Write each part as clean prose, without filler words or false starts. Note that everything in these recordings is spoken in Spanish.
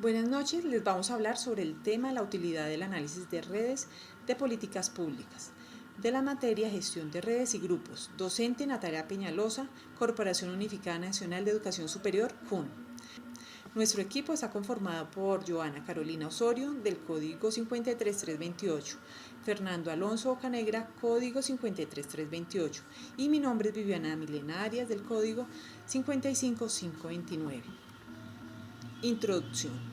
Buenas noches, les vamos a hablar sobre el tema de la utilidad del análisis de redes de políticas públicas, de la materia Gestión de redes y grupos, docente Natalia Peñalosa, Corporación Unificada Nacional de Educación Superior, CUN. Nuestro equipo está conformado por Joana Carolina Osorio, del código 53328, Fernando Alonso Ocanegra, código 53328, y mi nombre es Viviana Milena Arias, del código 55529. Introducción.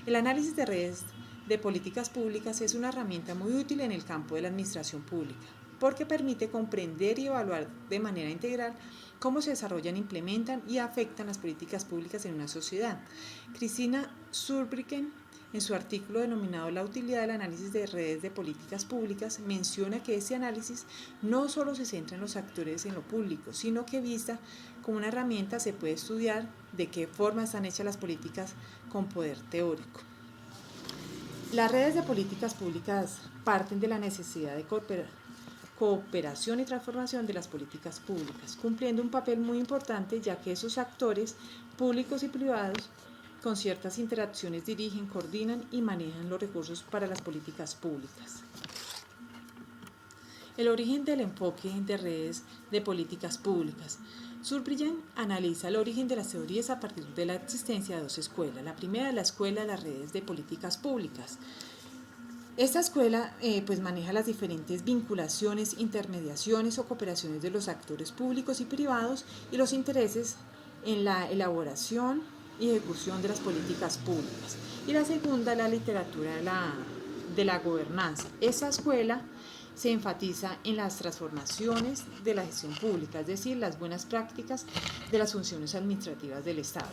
El análisis de redes de políticas públicas es una herramienta muy útil en el campo de la administración pública, porque permite comprender y evaluar de manera integral cómo se desarrollan, implementan y afectan las políticas públicas en una sociedad. Cristina Zurbriggen, en su artículo denominado La utilidad del análisis de redes de políticas públicas, menciona que este análisis no solo se centra en los actores en lo público, sino que vista como una herramienta se puede estudiar de qué forma están hechas las políticas con poder teórico. Las redes de políticas públicas parten de la necesidad de cooperación y transformación de las políticas públicas, cumpliendo un papel muy importante ya que esos actores públicos y privados con ciertas interacciones dirigen, coordinan y manejan los recursos para las políticas públicas. El origen del enfoque de redes de políticas públicas. Zurbriggen analiza el origen de las teorías a partir de la existencia de dos escuelas. La primera es la escuela de las redes de políticas públicas. Esta escuela maneja las diferentes vinculaciones, intermediaciones o cooperaciones de los actores públicos y privados y los intereses en la elaboración y ejecución de las políticas públicas. Y la segunda, la literatura de la gobernanza. Esta escuela se enfatiza en las transformaciones de la gestión pública, es decir, las buenas prácticas de las funciones administrativas del Estado.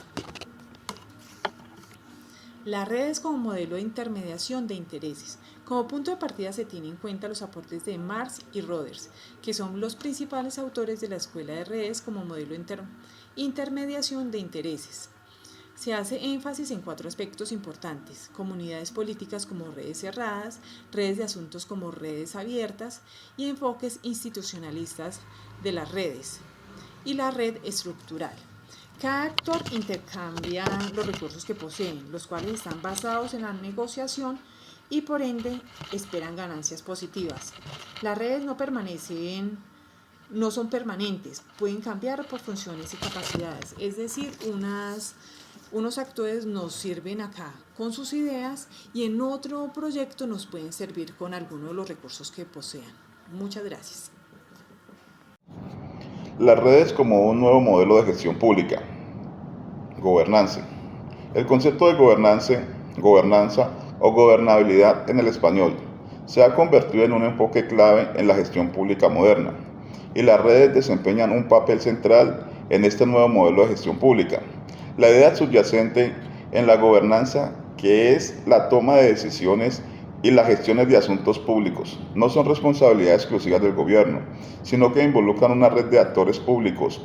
Las redes como modelo de intermediación de intereses. Como punto de partida se tienen en cuenta los aportes de Marx y Roders, que son los principales autores de la escuela de redes como modelo de intermediación de intereses. Se hace énfasis en cuatro aspectos importantes: comunidades políticas como redes cerradas, redes de asuntos como redes abiertas y enfoques institucionalistas de las redes, y la red estructural. Cada actor intercambia los recursos que poseen, los cuales están basados en la negociación y por ende esperan ganancias positivas. Las redes no son permanentes, pueden cambiar por funciones y capacidades, es decir, unos actores nos sirven acá con sus ideas y en otro proyecto nos pueden servir con alguno de los recursos que posean. Muchas gracias. Las redes como un nuevo modelo de gestión pública. Gobernanza. El concepto de gobernanza o gobernabilidad en el español se ha convertido en un enfoque clave en la gestión pública moderna, y las redes desempeñan un papel central en este nuevo modelo de gestión pública. La idea subyacente en la gobernanza, que es la toma de decisiones y las gestiones de asuntos públicos, no son responsabilidad exclusiva del gobierno, sino que involucran una red de actores públicos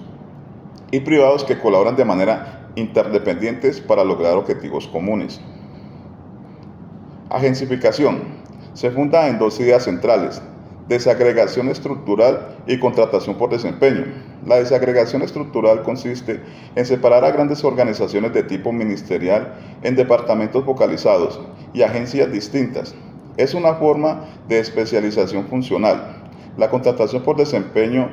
y privados que colaboran de manera interdependientes para lograr objetivos comunes. Agencificación. Se funda en dos ideas centrales: desagregación estructural y contratación por desempeño. La desagregación estructural consiste en separar a grandes organizaciones de tipo ministerial en departamentos focalizados y agencias distintas. Es una forma de especialización funcional. La contratación por desempeño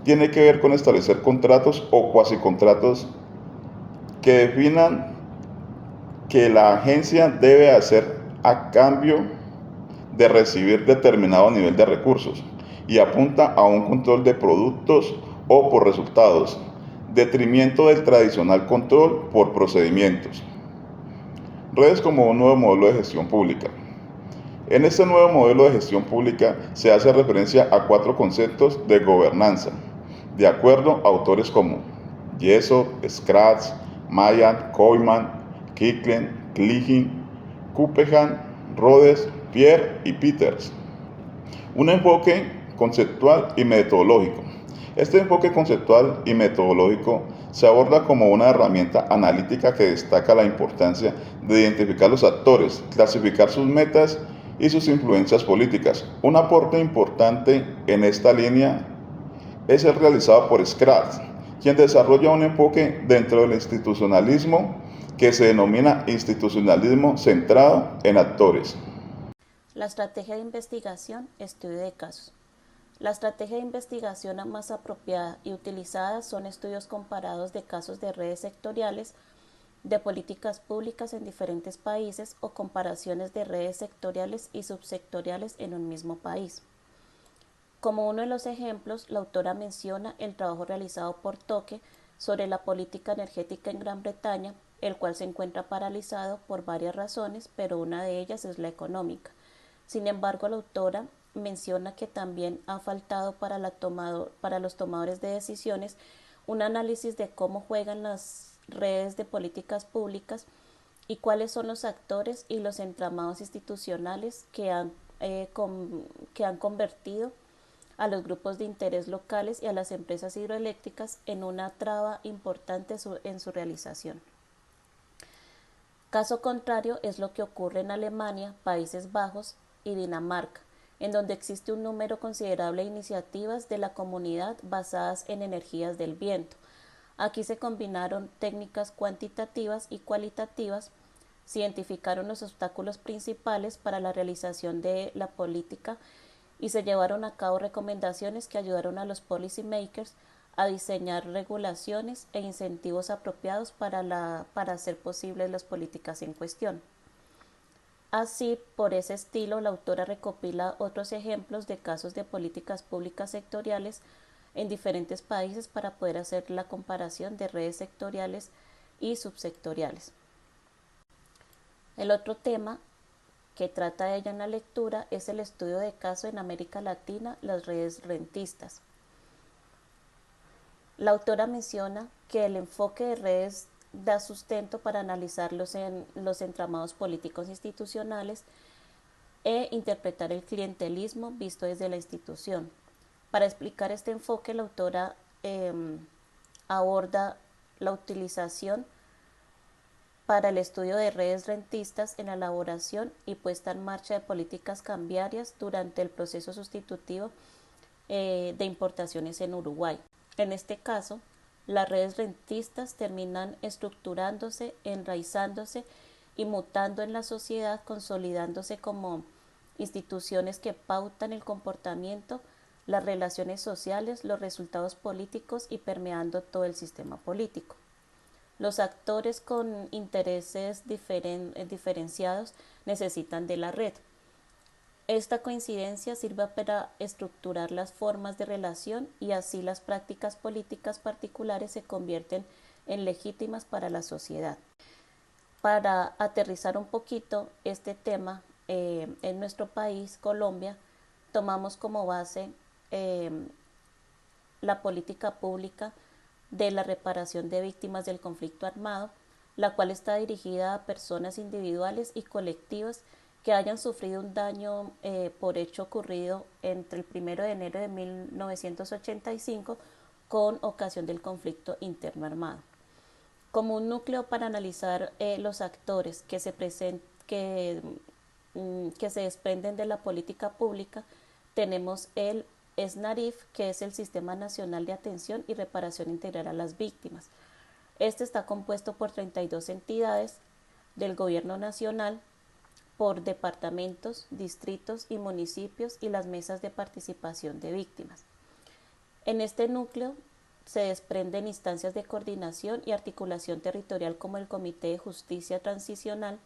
tiene que ver con establecer contratos o cuasicontratos que definan que la agencia debe hacer a cambio de recibir determinado nivel de recursos, y apunta a un control de productos o por resultados, detrimento del tradicional control por procedimientos. Redes como un nuevo modelo de gestión pública. En este nuevo modelo de gestión pública se hace referencia a cuatro conceptos de gobernanza, de acuerdo a autores como Jessop, Scratch, Mayan, Koyman, Kiklen, Kligin, Kuppehan, Rhodes, Pierre y Peters. Un enfoque conceptual y metodológico. Este enfoque conceptual y metodológico se aborda como una herramienta analítica que destaca la importancia de identificar los actores, clasificar sus metas y sus influencias políticas. Un aporte importante en esta línea es el realizado por Scratch, quien desarrolla un enfoque dentro del institucionalismo que se denomina institucionalismo centrado en actores. La estrategia de investigación, estudio de casos. La estrategia de investigación más apropiada y utilizada son estudios comparados de casos de redes sectoriales, de políticas públicas en diferentes países o comparaciones de redes sectoriales y subsectoriales en un mismo país. Como uno de los ejemplos, la autora menciona el trabajo realizado por Toque sobre la política energética en Gran Bretaña, el cual se encuentra paralizado por varias razones, pero una de ellas es la económica. Sin embargo, la autora menciona que también ha faltado para los tomadores de decisiones un análisis de cómo juegan las redes de políticas públicas y cuáles son los actores y los entramados institucionales que han convertido a los grupos de interés locales y a las empresas hidroeléctricas en una traba importante en su realización. Caso contrario es lo que ocurre en Alemania, Países Bajos y Dinamarca, en donde existe un número considerable de iniciativas de la comunidad basadas en energías del viento. Aquí se combinaron técnicas cuantitativas y cualitativas, se identificaron los obstáculos principales para la realización de la política y se llevaron a cabo recomendaciones que ayudaron a los policy makers a diseñar regulaciones e incentivos apropiados para hacer posibles las políticas en cuestión. Así, por ese estilo, la autora recopila otros ejemplos de casos de políticas públicas sectoriales en diferentes países para poder hacer la comparación de redes sectoriales y subsectoriales. El otro tema que trata ella en la lectura es el estudio de caso en América Latina, las redes rentistas. La autora menciona que el enfoque de redes da sustento para analizar los entramados políticos institucionales e interpretar el clientelismo visto desde la institución. Para explicar este enfoque, la autora aborda la utilización para el estudio de redes rentistas en la elaboración y puesta en marcha de políticas cambiarias durante el proceso sustitutivo de importaciones en Uruguay. En este caso, las redes rentistas terminan estructurándose, enraizándose y mutando en la sociedad, consolidándose como instituciones que pautan el comportamiento, las relaciones sociales, los resultados políticos y permeando todo el sistema político. Los actores con intereses diferenciados necesitan de la red. Esta coincidencia sirve para estructurar las formas de relación y así las prácticas políticas particulares se convierten en legítimas para la sociedad. Para aterrizar un poquito este tema, en nuestro país, Colombia, tomamos como base la política pública de la reparación de víctimas del conflicto armado, la cual está dirigida a personas individuales y colectivas que hayan sufrido un daño por hecho ocurrido entre el 1 de enero de 1985 con ocasión del conflicto interno armado. Como un núcleo para analizar los actores que se desprenden de la política pública, tenemos el SNARIF, que es el Sistema Nacional de Atención y Reparación Integral a las Víctimas. Este está compuesto por 32 entidades del Gobierno Nacional, por departamentos, distritos y municipios y las mesas de participación de víctimas. En este núcleo se desprenden instancias de coordinación y articulación territorial como el Comité de Justicia Transicional,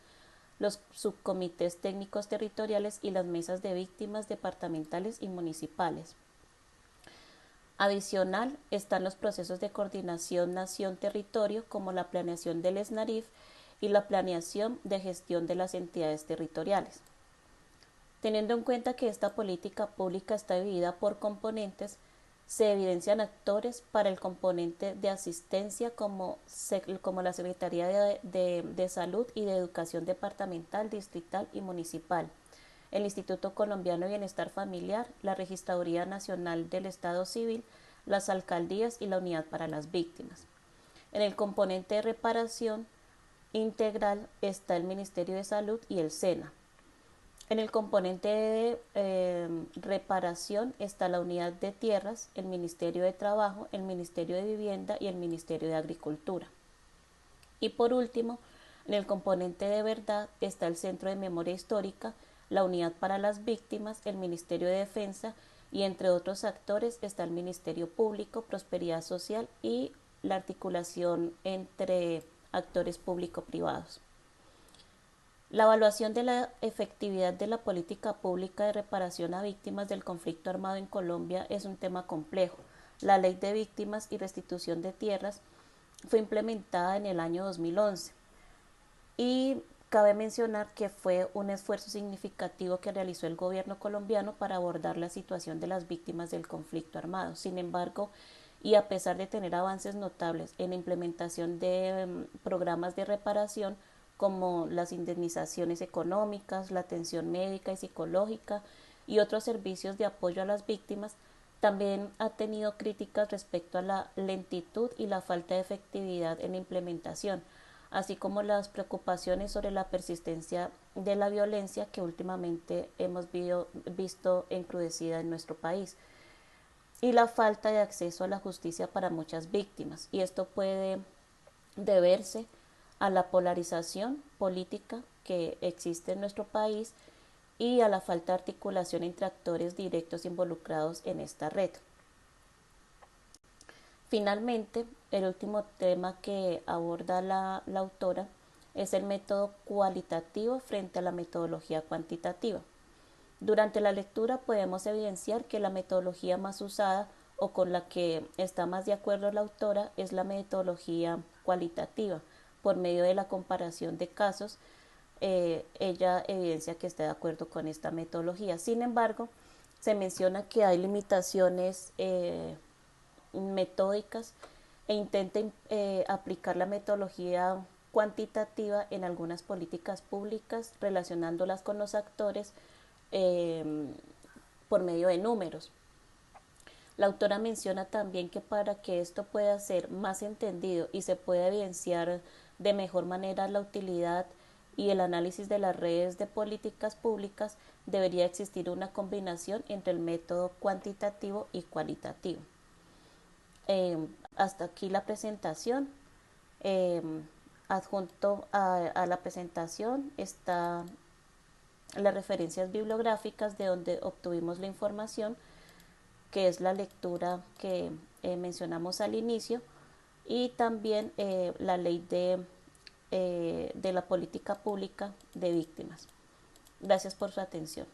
los subcomités técnicos territoriales y las mesas de víctimas departamentales y municipales. Adicional están los procesos de coordinación nación-territorio como la planeación del SNARIF y la planeación de gestión de las entidades territoriales. Teniendo en cuenta que esta política pública está dividida por componentes, se evidencian actores para el componente de asistencia como la Secretaría de Salud y de Educación Departamental, Distrital y Municipal, el Instituto Colombiano de Bienestar Familiar, la Registraduría Nacional del Estado Civil, las alcaldías y la Unidad para las Víctimas. En el componente de reparación integral está el Ministerio de Salud y el SENA. En el componente de reparación está la Unidad de Tierras, el Ministerio de Trabajo, el Ministerio de Vivienda y el Ministerio de Agricultura. Y por último, En el componente de verdad está el Centro de Memoria Histórica, la Unidad para las Víctimas, el Ministerio de Defensa y entre otros actores está el Ministerio Público, Prosperidad Social y la articulación entre actores público-privados. La evaluación de la efectividad de la política pública de reparación a víctimas del conflicto armado en Colombia es un tema complejo. La Ley de Víctimas y Restitución de Tierras fue implementada en el año 2011 y cabe mencionar que fue un esfuerzo significativo que realizó el gobierno colombiano para abordar la situación de las víctimas del conflicto armado. Sin embargo, y a pesar de tener avances notables en la implementación de programas de reparación como las indemnizaciones económicas, la atención médica y psicológica y otros servicios de apoyo a las víctimas, también ha tenido críticas respecto a la lentitud y la falta de efectividad en la implementación, así como las preocupaciones sobre la persistencia de la violencia que últimamente hemos visto encrudecida en nuestro país y la falta de acceso a la justicia para muchas víctimas. Y esto puede deberse a la polarización política que existe en nuestro país y a la falta de articulación entre actores directos involucrados en esta red. Finalmente, el último tema que aborda la autora es el método cualitativo frente a la metodología cuantitativa. Durante la lectura podemos evidenciar que la metodología más usada o con la que está más de acuerdo la autora es la metodología cualitativa. Por medio de la comparación de casos, ella evidencia que está de acuerdo con esta metodología. Sin embargo, se menciona que hay limitaciones metódicas e intenta aplicar la metodología cuantitativa en algunas políticas públicas relacionándolas con los actores por medio de números. La autora menciona también que para que esto pueda ser más entendido y se pueda evidenciar de mejor manera la utilidad y el análisis de las redes de políticas públicas, debería existir una combinación entre el método cuantitativo y cualitativo. Hasta aquí la presentación. Adjunto a la presentación está las referencias bibliográficas de donde obtuvimos la información, que es la lectura que mencionamos al inicio, y también la ley de la política pública de víctimas. Gracias por su atención.